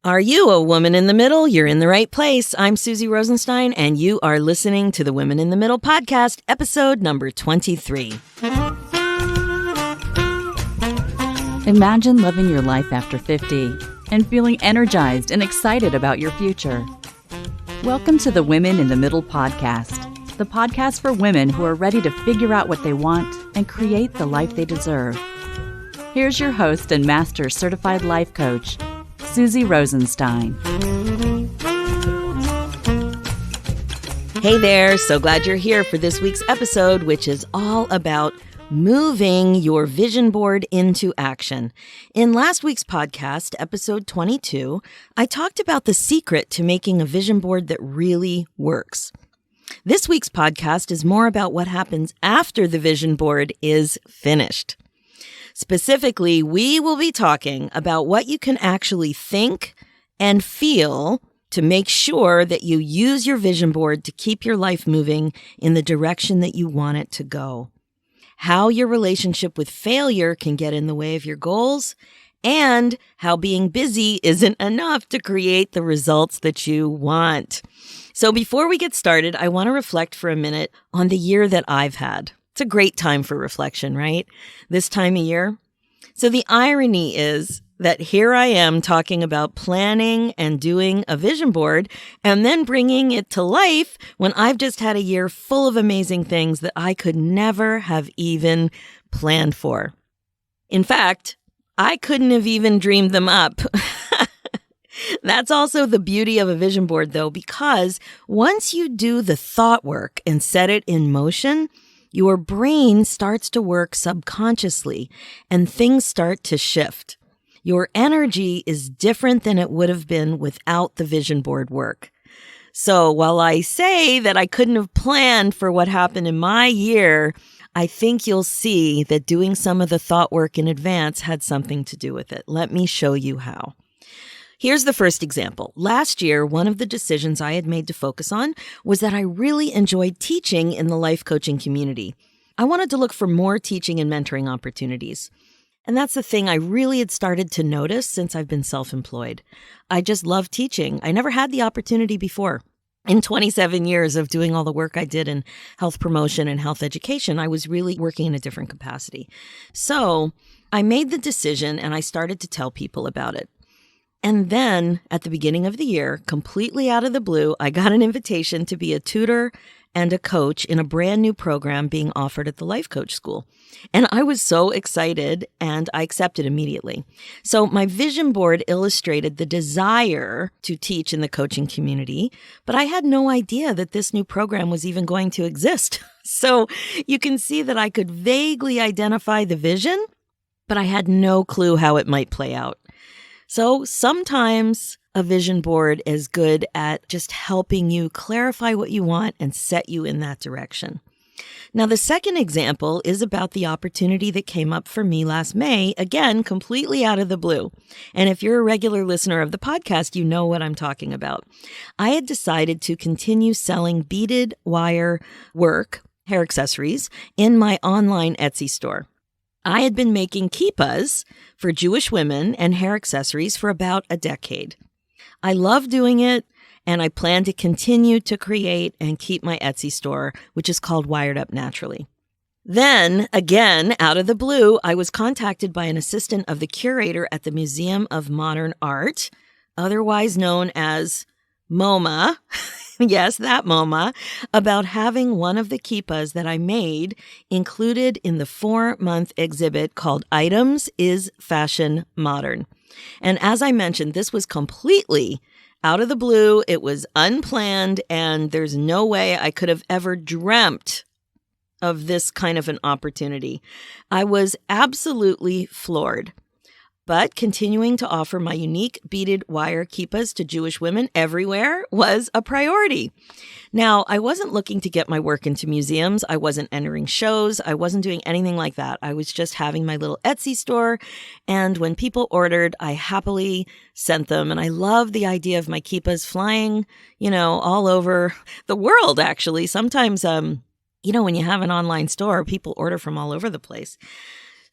Are you a woman in the middle? You're in the right place. I'm Susie Rosenstein, and you are listening to the Women in the Middle podcast, episode number 23. Imagine living your life after 50 and feeling energized and excited about your future. Welcome to the Women in the Middle podcast, the podcast for women who are ready to figure out what they want and create the life they deserve. Here's your host and master certified life coach, Susie Rosenstein. Hey there, so glad you're here for this week's episode, which is all about moving your vision board into action. In last week's podcast, episode 22, I talked about the secret to making a vision board that really works. This week's podcast is more about what happens after the vision board is finished. Specifically, we will be talking about what you can actually think and feel to make sure that you use your vision board to keep your life moving in the direction that you want it to go. How your relationship with failure can get in the way of your goals, and how being busy isn't enough to create the results that you want. So before we get started, I want to reflect for a minute on the year that I've had. It's a great time for reflection, right? This time of year. So the irony is that here I am talking about planning and doing a vision board and then bringing it to life when I've just had a year full of amazing things that I could never have even planned for. In fact, I couldn't have even dreamed them up. That's also the beauty of a vision board, though, because once you do the thought work and set it in motion, your brain starts to work subconsciously and things start to shift. Your energy is different than it would have been without the vision board work. So while I say that I couldn't have planned for what happened in my year, I think you'll see that doing some of the thought work in advance had something to do with it. Let me show you how. Here's the first example. Last year, one of the decisions I had made to focus on was that I really enjoyed teaching in the life coaching community. I wanted to look for more teaching and mentoring opportunities. And that's the thing I really had started to notice since I've been self-employed. I just love teaching. I never had the opportunity before. In 27 years of doing all the work I did in health promotion and health education, I was really working in a different capacity. So I made the decision and I started to tell people about it. And then at the beginning of the year, completely out of the blue, I got an invitation to be a tutor and a coach in a brand new program being offered at the Life Coach School. And I was so excited and I accepted immediately. So my vision board illustrated the desire to teach in the coaching community, but I had no idea that this new program was even going to exist. So you can see that I could vaguely identify the vision, but I had no clue how it might play out. So sometimes a vision board is good at just helping you clarify what you want and set you in that direction. Now, the second example is about the opportunity that came up for me last May, again, completely out of the blue. And if you're a regular listener of the podcast, you know what I'm talking about. I had decided to continue selling beaded wire work, hair accessories, in my online Etsy store. I had been making kippas for Jewish women and hair accessories for about a decade. I love doing it, and I plan to continue to create and keep my Etsy store, which is called Wired Up Naturally. Then, again, out of the blue, I was contacted by an assistant of the curator at the Museum of Modern Art, otherwise known as MoMA, yes, that MoMA, about having one of the kippas that I made included in the 4-month exhibit called Items is Fashion Modern. And as I mentioned, this was completely out of the blue. It was unplanned, and there's no way I could have ever dreamt of this kind of an opportunity. I was absolutely floored. But continuing to offer my unique beaded wire kippas to Jewish women everywhere was a priority. Now, I wasn't looking to get my work into museums. I wasn't entering shows. I wasn't doing anything like that. I was just having my little Etsy store. And when people ordered, I happily sent them. And I love the idea of my kippas flying, all over the world, actually. Sometimes, when you have an online store, people order from all over the place.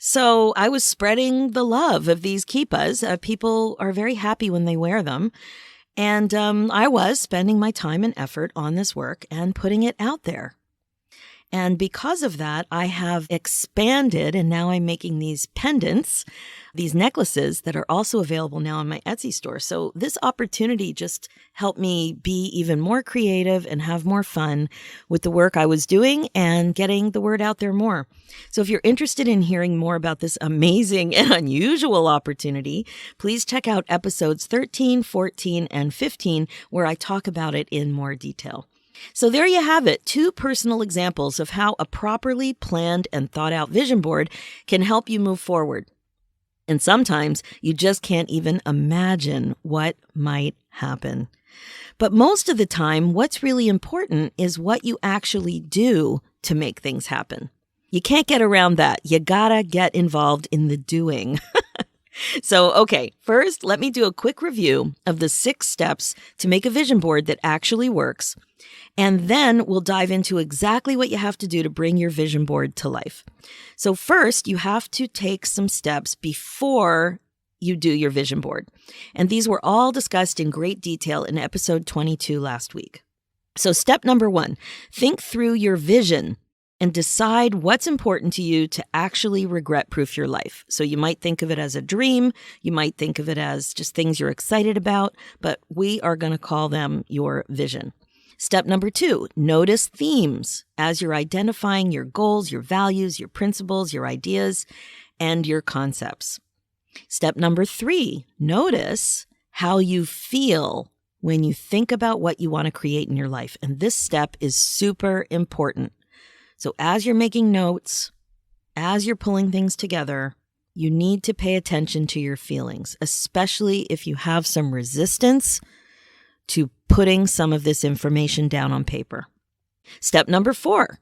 So I was spreading the love of these kippas. People are very happy when they wear them. And I was spending my time and effort on this work and putting it out there. And because of that, I have expanded, and now I'm making these pendants, these necklaces that are also available now on my Etsy store. So this opportunity just helped me be even more creative and have more fun with the work I was doing and getting the word out there more. So if you're interested in hearing more about this amazing and unusual opportunity, please check out episodes 13, 14, and 15, where I talk about it in more detail. So there you have it, 2 personal examples of how a properly planned and thought out vision board can help you move forward. And sometimes you just can't even imagine what might happen. But most of the time, what's really important is what you actually do to make things happen. You can't get around that. You gotta get involved in the doing. So, okay, first, let me do a quick review of the 6 steps to make a vision board that actually works. And then we'll dive into exactly what you have to do to bring your vision board to life. So first, you have to take some steps before you do your vision board. And these were all discussed in great detail in episode 22 last week. So step number 1, think through your vision and decide what's important to you to actually regret-proof your life. So you might think of it as a dream. You might think of it as just things you're excited about, but we are going to call them your vision. Step number 2, notice themes as you're identifying your goals, your values, your principles, your ideas, and your concepts. Step number 3, notice how you feel when you think about what you want to create in your life. And this step is super important. So as you're making notes, as you're pulling things together, you need to pay attention to your feelings, especially if you have some resistance to putting some of this information down on paper. Step number 4,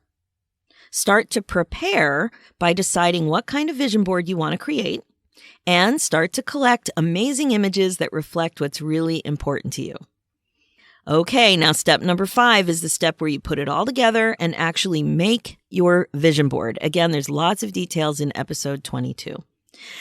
start to prepare by deciding what kind of vision board you want to create and start to collect amazing images that reflect what's really important to you. Okay, now step number 5 is the step where you put it all together and actually make your vision board. Again, there's lots of details in episode 22.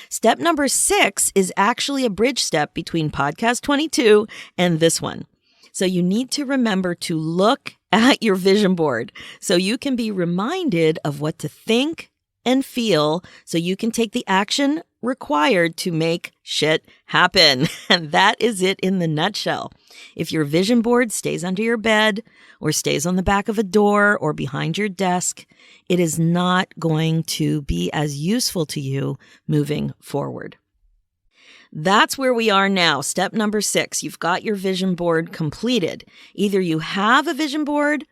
Step number 6 is actually a bridge step between podcast 22 and this one. So you need to remember to look at your vision board so you can be reminded of what to think and feel so you can take the action required to make shit happen. And that is it in the nutshell. If your vision board stays under your bed or stays on the back of a door or behind your desk, it is not going to be as useful to you moving forward. That's where we are now. Step number 6, you've got your vision board completed. Either you have a vision board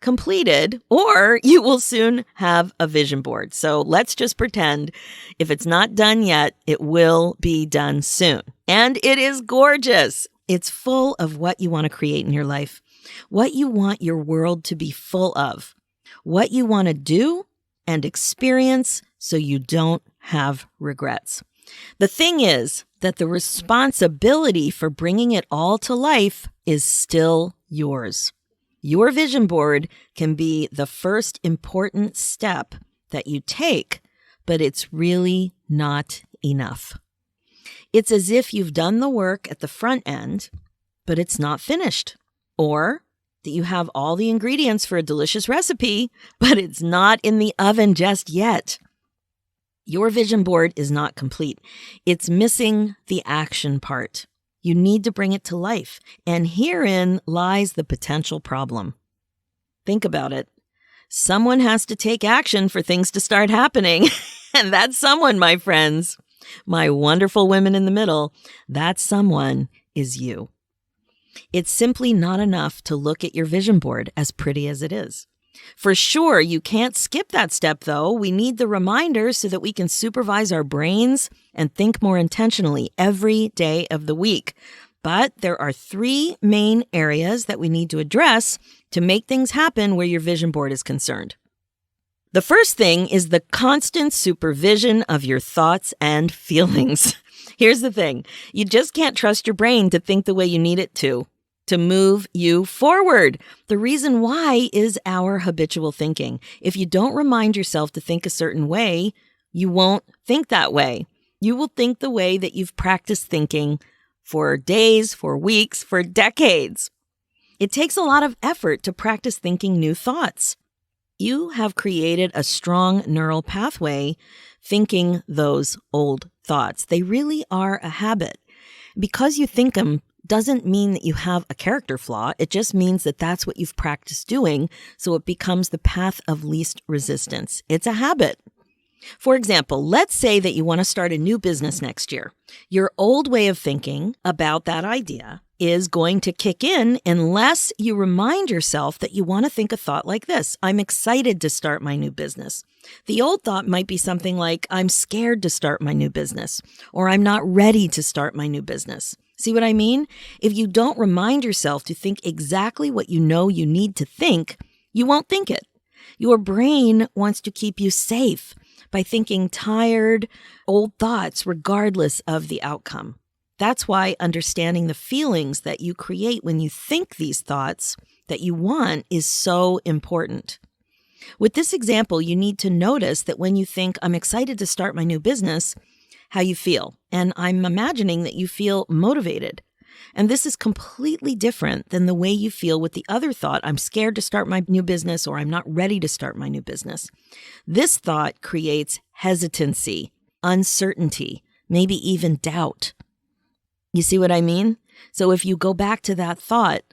completed or you will soon have a vision board. So let's just pretend if it's not done yet, it will be done soon. And it is gorgeous. It's full of what you want to create in your life, what you want your world to be full of, what you want to do and experience so you don't have regrets. The thing is that the responsibility for bringing it all to life is still yours. Your vision board can be the first important step that you take, but it's really not enough. It's as if you've done the work at the front end, but it's not finished. Or that you have all the ingredients for a delicious recipe, but it's not in the oven just yet. Your vision board is not complete. It's missing the action part. You need to bring it to life. And herein lies the potential problem. Think about it. Someone has to take action for things to start happening. And that someone, my friends, my wonderful women in the middle, that someone is you. It's simply not enough to look at your vision board, as pretty as it is. For sure, you can't skip that step, though. We need the reminders so that we can supervise our brains and think more intentionally every day of the week. But there are 3 main areas that we need to address to make things happen where your vision board is concerned. The first thing is the constant supervision of your thoughts and feelings. Here's the thing. You just can't trust your brain to think the way you need it to move you forward. The reason why is our habitual thinking. If you don't remind yourself to think a certain way, You won't think that way. You will think the way that you've practiced thinking for days, for weeks, for decades. It takes a lot of effort to practice thinking new thoughts. You have created a strong neural pathway thinking those old thoughts. They really are a habit. Because you think them doesn't mean that you have a character flaw. It just means that that's what you've practiced doing, so it becomes the path of least resistance. It's a habit. For example, let's say that you want to start a new business next year. Your old way of thinking about that idea is going to kick in unless you remind yourself that you want to think a thought like this: I'm excited to start my new business. The old thought might be something like, I'm scared to start my new business, or I'm not ready to start my new business. See what I mean? If you don't remind yourself to think exactly what you know you need to think, you won't think it. Your brain wants to keep you safe by thinking tired, old thoughts regardless of the outcome. That's why understanding the feelings that you create when you think these thoughts that you want is so important. With this example, you need to notice that when you think, I'm excited to start my new business, how you feel. And I'm imagining that you feel motivated. And this is completely different than the way you feel with the other thought, I'm scared to start my new business, or I'm not ready to start my new business. This thought creates hesitancy, uncertainty, maybe even doubt. You see what I mean? So if you go back to that thought,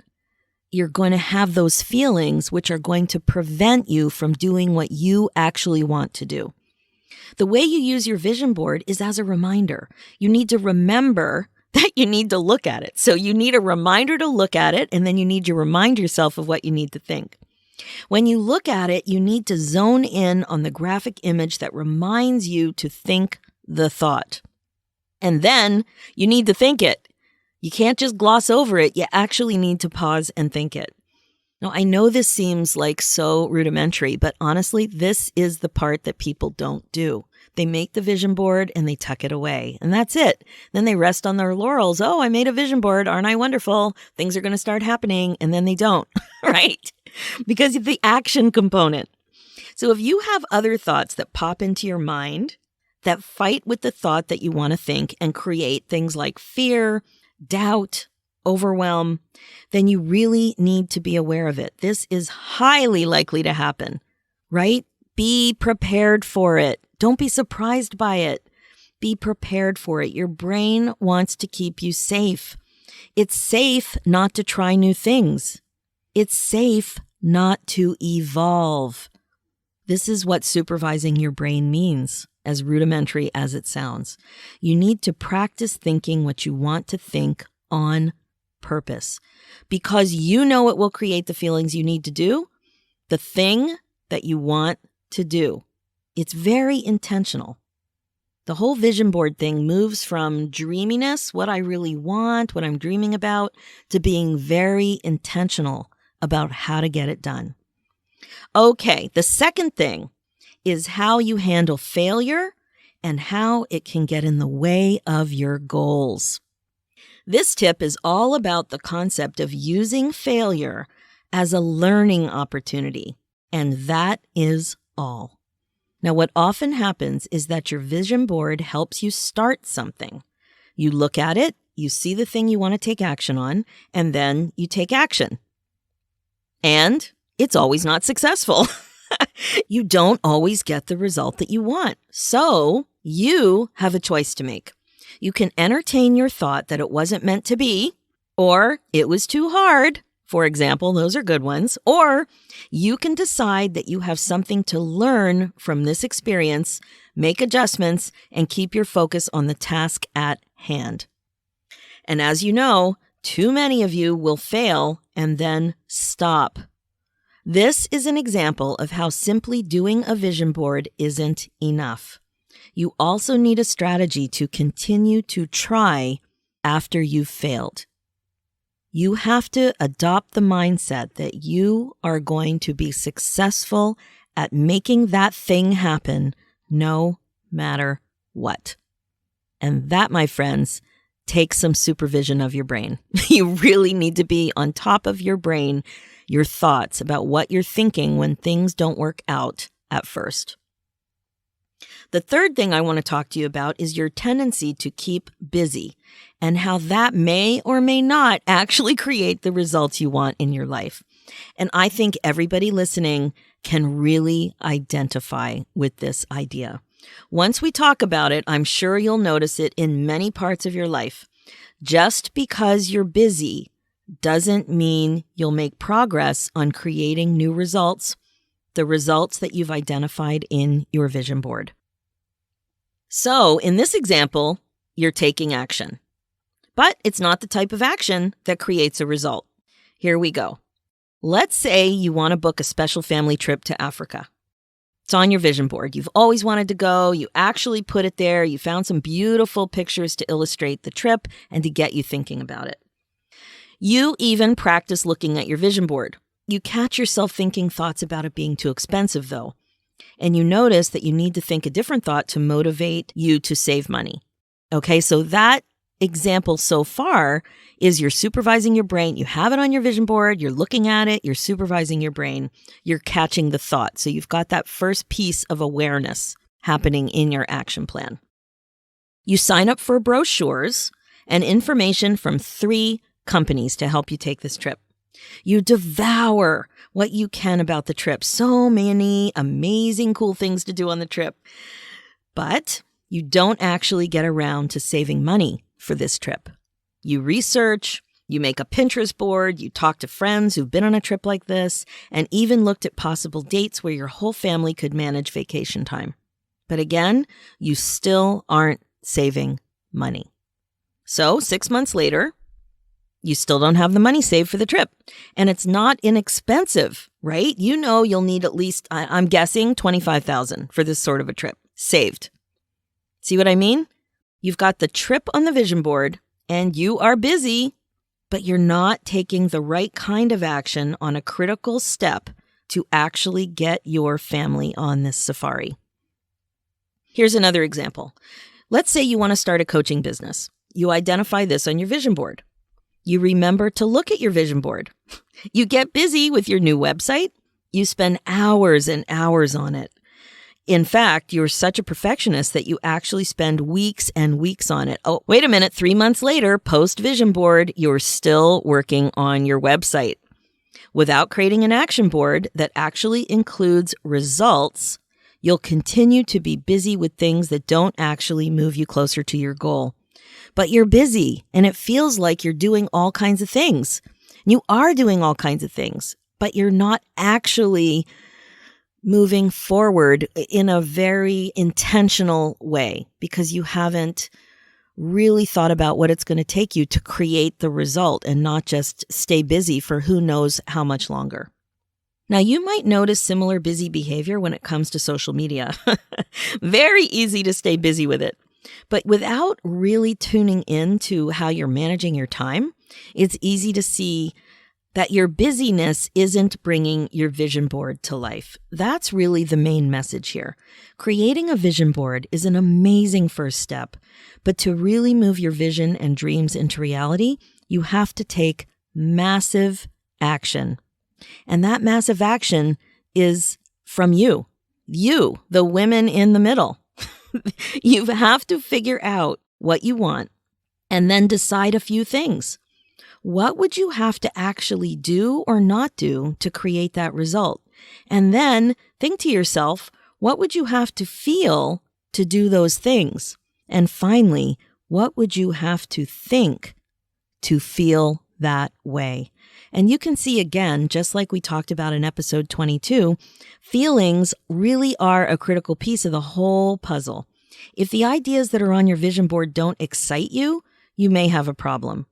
you're going to have those feelings which are going to prevent you from doing what you actually want to do. The way you use your vision board is as a reminder. You need to remember that you need to look at it. So you need a reminder to look at it, and then you need to remind yourself of what you need to think. When you look at it, you need to zone in on the graphic image that reminds you to think the thought. And then you need to think it. You can't just gloss over it. You actually need to pause and think it. Now, I know this seems like so rudimentary, but honestly, this is the part that people don't do. They make the vision board and they tuck it away, and that's it. Then they rest on their laurels. Oh, I made a vision board. Aren't I wonderful? Things are going to start happening. And then they don't, right? Because of the action component. So if you have other thoughts that pop into your mind that fight with the thought that you want to think and create things like fear, doubt, overwhelm, then you really need to be aware of it. This is highly likely to happen, right? Be prepared for it. Don't be surprised by it. Be prepared for it. Your brain wants to keep you safe. It's safe not to try new things. It's safe not to evolve. This is what supervising your brain means, as rudimentary as it sounds. You need to practice thinking what you want to think on purpose, because you know it will create the feelings you need to do, the thing that you want to do. It's very intentional. The whole vision board thing moves from dreaminess, what I really want, what I'm dreaming about, to being very intentional about how to get it done. Okay, the second thing is how you handle failure and how it can get in the way of your goals. This tip is all about the concept of using failure as a learning opportunity, and that is all. Now, what often happens is that your vision board helps you start something. You look at it, you see the thing you want to take action on, and then you take action. And it's always not successful. You don't always get the result that you want. So you have a choice to make. You can entertain your thought that it wasn't meant to be, or it was too hard. For example, those are good ones. Or you can decide that you have something to learn from this experience, make adjustments, and keep your focus on the task at hand. And as you know, too many of you will fail and then stop. This is an example of how simply doing a vision board isn't enough. You also need a strategy to continue to try after you've failed. You have to adopt the mindset that you are going to be successful at making that thing happen no matter what. And that, my friends, takes some supervision of your brain. You really need to be on top of your brain, your thoughts about what you're thinking when things don't work out at first. The third thing I want to talk to you about is your tendency to keep busy and how that may or may not actually create the results you want in your life. And I think everybody listening can really identify with this idea. Once we talk about it, I'm sure you'll notice it in many parts of your life. Just because you're busy doesn't mean you'll make progress on creating new results, the results that you've identified in your vision board. So in this example, you're taking action, but it's not the type of action that creates a result. Here we go. Let's say you want to book a special family trip to Africa. It's on your vision board. You've always wanted to go. You actually put it there. You found some beautiful pictures to illustrate the trip and to get you thinking about it. You even practice looking at your vision board. You catch yourself thinking thoughts about it being too expensive, though. And you notice that you need to think a different thought to motivate you to save money. Okay, so that example so far is you're supervising your brain. You have it on your vision board. You're looking at it. You're supervising your brain. You're catching the thought. So you've got that first piece of awareness happening in your action plan. You sign up for brochures and information from 3 companies to help you take this trip. You devour what you can about the trip. So many amazing, cool things to do on the trip. But you don't actually get around to saving money for this trip. You research, you make a Pinterest board, you talk to friends who've been on a trip like this, and even looked at possible dates where your whole family could manage vacation time. But again, you still aren't saving money. So 6 months later, you still don't have the money saved for the trip. And it's not inexpensive, right? You know you'll need at least, I'm guessing, $25,000 for this sort of a trip saved. See what I mean? You've got the trip on the vision board and you are busy, but you're not taking the right kind of action on a critical step to actually get your family on this safari. Here's another example. Let's say you want to start a coaching business. You identify this on your vision board. You remember to look at your vision board. You get busy with your new website. You spend hours and hours on it. In fact, you're such a perfectionist that you actually spend weeks and weeks on it. Oh, wait a minute. 3 months later, post vision board, you're still working on your website. Without creating an action board that actually includes results, you'll continue to be busy with things that don't actually move you closer to your goal. But you're busy and it feels like you're doing all kinds of things. You are doing all kinds of things, but you're not actually moving forward in a very intentional way because you haven't really thought about what it's going to take you to create the result and not just stay busy for who knows how much longer. Now, you might notice similar busy behavior when it comes to social media. Very easy to stay busy with it. But without really tuning into how you're managing your time, it's easy to see that your busyness isn't bringing your vision board to life. That's really the main message here. Creating a vision board is an amazing first step, but to really move your vision and dreams into reality, you have to take massive action. And that massive action is from you, the women in the middle. You have to figure out what you want and then decide a few things. What would you have to actually do or not do to create that result? And then think to yourself, what would you have to feel to do those things? And finally, what would you have to think to feel that way? And you can see again, just like we talked about in episode 22, feelings really are a critical piece of the whole puzzle. If the ideas that are on your vision board don't excite you, you may have a problem.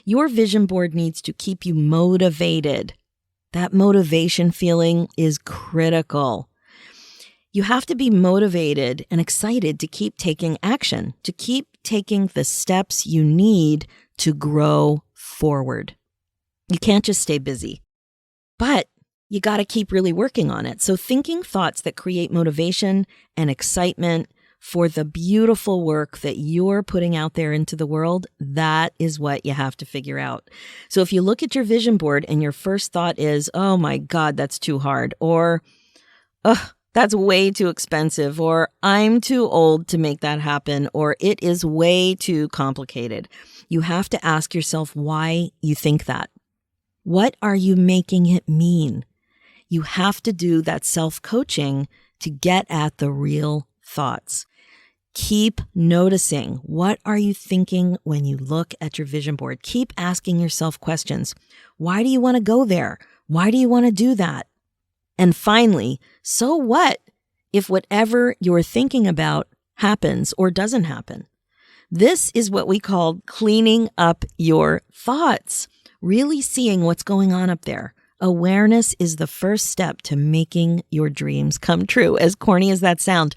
Your vision board needs to keep you motivated. That motivation feeling is critical. You have to be motivated and excited to keep taking action, to keep taking the steps you need to grow forward. You can't just stay busy, but you got to keep really working on it. So thinking thoughts that create motivation and excitement for the beautiful work that you're putting out there into the world, that is what you have to figure out. So if you look at your vision board and your first thought is, oh my God, that's too hard, or, that's way too expensive, or I'm too old to make that happen, or it is way too complicated. You have to ask yourself why you think that. What are you making it mean? You have to do that self-coaching to get at the real thoughts. Keep noticing. What are you thinking when you look at your vision board? Keep asking yourself questions. Why do you want to go there? Why do you want to do that? And finally, so what if whatever you're thinking about happens or doesn't happen? This is what we call cleaning up your thoughts, really seeing what's going on up there. Awareness is the first step to making your dreams come true, as corny as that sounds.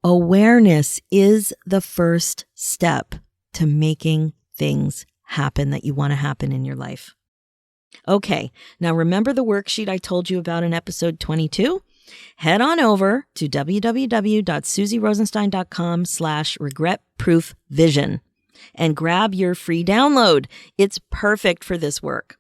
Awareness is the first step to making things happen that you want to happen in your life. Okay, now remember the worksheet I told you about in episode 22? Head on over to www.susierosenstein.com/regretproofvision and grab your free download. It's perfect for this work.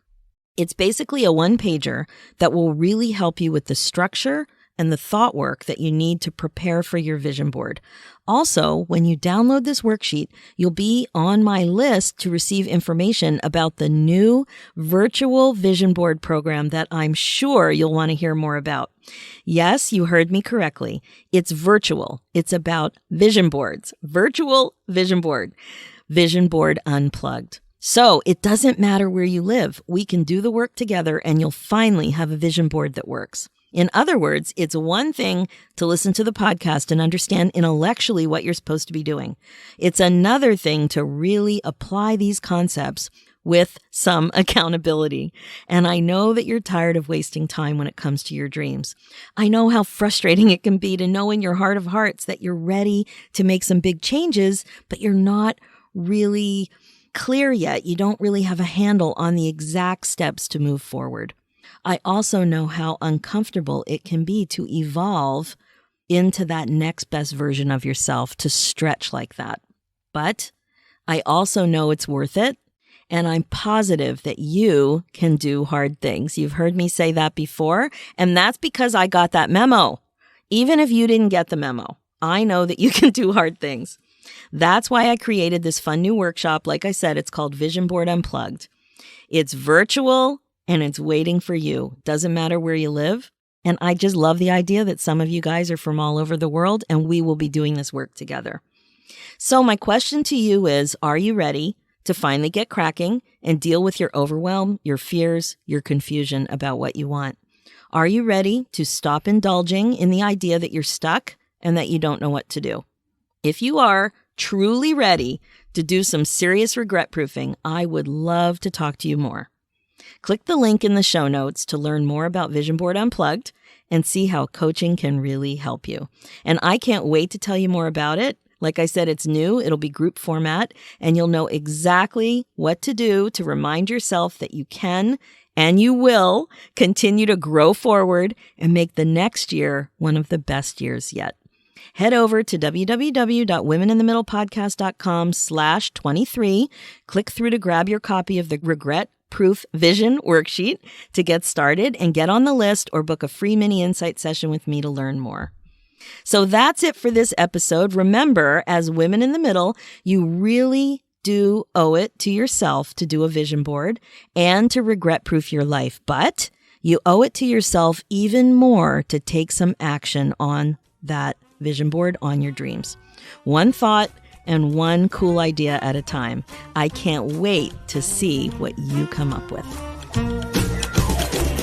It's basically a one-pager that will really help you with the structure and the thought work that you need to prepare for your vision board. Also, when you download this worksheet, you'll be on my list to receive information about the new virtual vision board program that I'm sure you'll want to hear more about. Yes, you heard me correctly. It's virtual. It's about vision boards. Virtual vision board. Vision board unplugged. So it doesn't matter where you live. We can do the work together and you'll finally have a vision board that works. In other words, it's one thing to listen to the podcast and understand intellectually what you're supposed to be doing. It's another thing to really apply these concepts with some accountability. And I know that you're tired of wasting time when it comes to your dreams. I know how frustrating it can be to know in your heart of hearts that you're ready to make some big changes, but you're not really clear yet. You don't really have a handle on the exact steps to move forward. I also know how uncomfortable it can be to evolve into that next best version of yourself, to stretch like that. But I also know it's worth it, and I'm positive that you can do hard things. You've heard me say that before, and that's because I got that memo. Even if you didn't get the memo, I know that you can do hard things. That's why I created this fun new workshop. Like I said, it's called Vision Board Unplugged. It's virtual and it's waiting for you. Doesn't matter where you live. And I just love the idea that some of you guys are from all over the world and we will be doing this work together. So my question to you is, are you ready to finally get cracking and deal with your overwhelm, your fears, your confusion about what you want? Are you ready to stop indulging in the idea that you're stuck and that you don't know what to do? If you are truly ready to do some serious regret proofing, I would love to talk to you more. Click the link in the show notes to learn more about Vision Board Unplugged and see how coaching can really help you. And I can't wait to tell you more about it. Like I said, it's new. It'll be group format, and you'll know exactly what to do to remind yourself that you can and you will continue to grow forward and make the next year one of the best years yet. Head over to www.womeninthemiddlepodcast.com/23. Click through to grab your copy of the Regret Proof Vision worksheet to get started and get on the list, or book a free mini insight session with me to learn more. So that's it for this episode. Remember, as women in the middle, you really do owe it to yourself to do a vision board and to regret proof your life. But you owe it to yourself even more to take some action on that vision board, on your dreams. One thought and one cool idea at a time. I can't wait to see what you come up with.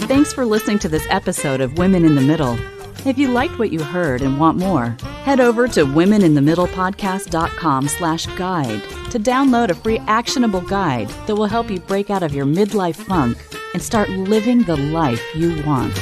Thanks for listening to this episode of Women in the Middle. If you liked what you heard and want more, head over to womeninthemiddlepodcast.com/guide to download a free actionable guide that will help you break out of your midlife funk and start living the life you want.